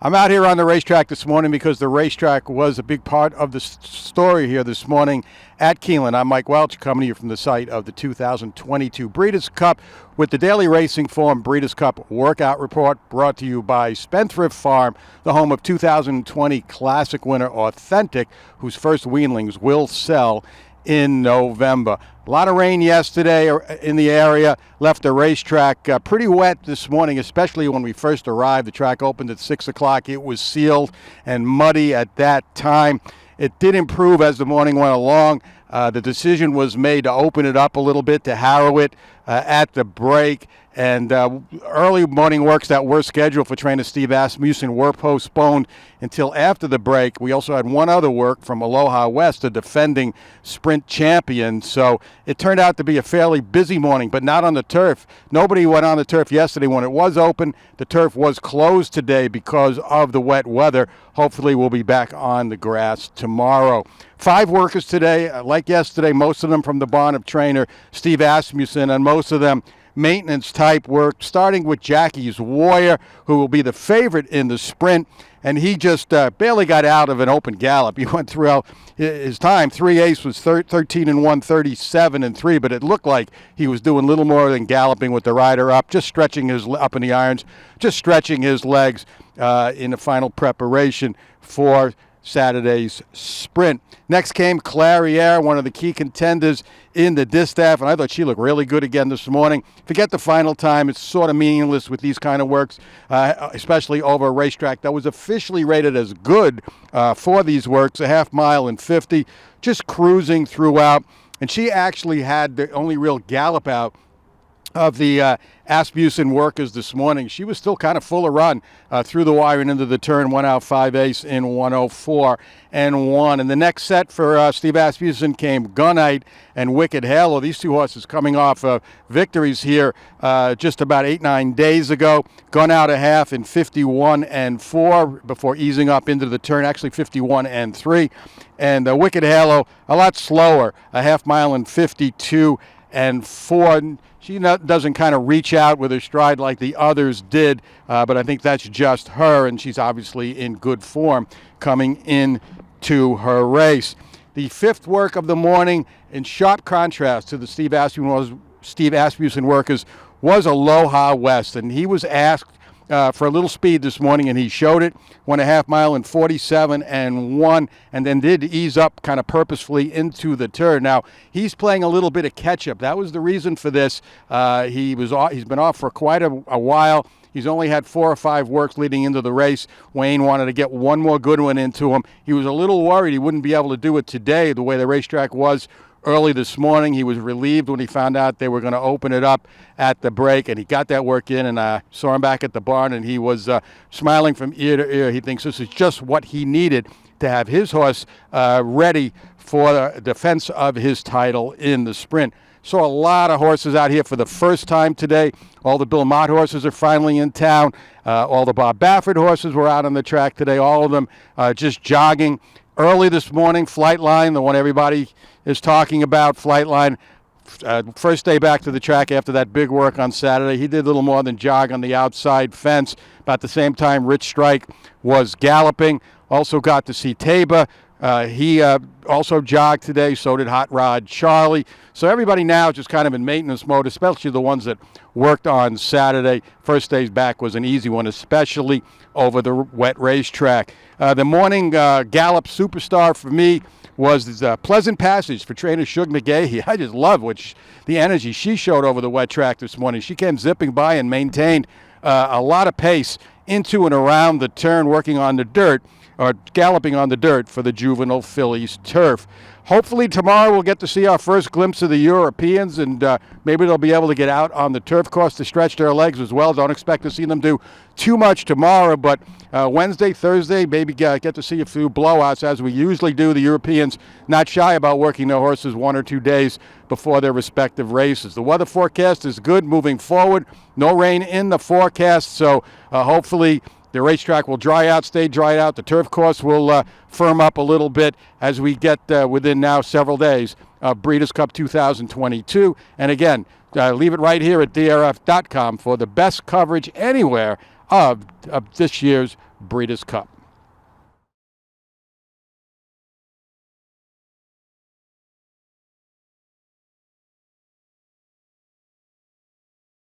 I'm out here on the racetrack this morning because the racetrack was a big part of the story here this morning at Keeneland. I'm Mike Welsch, coming to you from the site of the 2022 Breeders' Cup with the Daily Racing Form Breeders' Cup Workout Report, brought to you by Spendthrift Farm, the home of 2020 Classic winner Authentic, whose first weanlings will sell in November. A lot of rain yesterday in the area, left the racetrack pretty wet this morning, especially when we first arrived. The track opened at 6 o'clock. It was sealed and muddy at that time. It did improve as the morning went along. The decision was made to open it up a little bit, to harrow it at the break. And early morning works that were scheduled for trainer Steve Asmussen were postponed until after the break. We also had one other work from Aloha West, a defending sprint champion. So it turned out to be a fairly busy morning, but not on the turf. Nobody went on the turf yesterday when it was open. The turf was closed today because of the wet weather. Hopefully we'll be back on the grass tomorrow. 5 workers today, like yesterday, most of them from the barn of trainer Steve Asmussen, and most of them maintenance type work, starting with Jackie's Warrior, who will be the favorite in the sprint. And he just barely got out of an open gallop. He went through his time. 3/8 was 13-1, 37-3, but it looked like he was doing little more than galloping with the rider up, just stretching his up in the irons, just stretching his legs in the final preparation for Saturday's sprint. Next came Clairiere, one of the key contenders in the distaff, and I thought she looked really good again this morning. Forget the final time. It's sort of meaningless with these kind of works, especially over a racetrack that was officially rated as good for these works, a half mile and 50, just cruising throughout. And she actually had the only real gallop out of the Asmussen workers this morning. She was still kind of full of run through the wire and into the turn, 1 out 5/8 in 104-1. And the next set for Steve Asmussen came Gunite and Wicked Halo. These two horses coming off victories here just about 8-9 days ago. Gun out a half in 51-4 before easing up into the turn, actually 51-3. And Wicked Halo a lot slower, a half mile in 52-4. She doesn't kind of reach out with her stride like the others did, but I think that's just her, and she's obviously in good form coming into her race. The 5th work of the morning, in sharp contrast to the Steve Asmussen workers, was Aloha West, and he was asked for a little speed this morning, and he showed it. Went a half mile in 47-1, and then did ease up kind of purposefully into the turn. Now, he's playing a little bit of catch-up. That was the reason for this. He's been off for quite a while. He's only had 4 or 5 works leading into the race. Wayne wanted to get one more good one into him. He was a little worried he wouldn't be able to do it today the way the racetrack was early this morning. He was relieved when he found out they were going to open it up at the break, and he got that work in, and I saw him back at the barn, and he was smiling from ear to ear. He thinks this is just what he needed to have his horse ready for the defense of his title in the sprint. Saw a lot of horses out here for the first time today. All the Bill Mott horses are finally in town. All the Bob Baffert horses were out on the track today, all of them just jogging. Early this morning, Flightline, the one everybody is talking about, Flightline, first day back to the track after that big work on Saturday. He did a little more than jog on the outside fence. About the same time, Rich Strike was galloping. Also got to see Taba. He also jogged today, so did Hot Rod Charlie. So everybody now is just kind of in maintenance mode, especially the ones that worked on Saturday. First day's back was an easy one, especially over the wet racetrack. The morning gallop superstar for me was Pleasant Passage for trainer Shug McGahee. I just love the energy she showed over the wet track this morning. She came zipping by and maintained a lot of pace into and around the turn, working on the dirt, or galloping on the dirt for the juvenile fillies turf. Hopefully tomorrow we'll get to see our first glimpse of the Europeans, and maybe they'll be able to get out on the turf course to stretch their legs as well. Don't expect to see them do too much tomorrow, but Wednesday, Thursday, maybe get to see a few blowouts as we usually do. The Europeans not shy about working their horses 1 or 2 days before their respective races. The weather forecast is good moving forward. No rain in the forecast, so hopefully the racetrack will dry out, stay dried out. The turf course will firm up a little bit as we get within now several days of Breeders' Cup 2022. And again, leave it right here at DRF.com for the best coverage anywhere of this year's Breeders' Cup.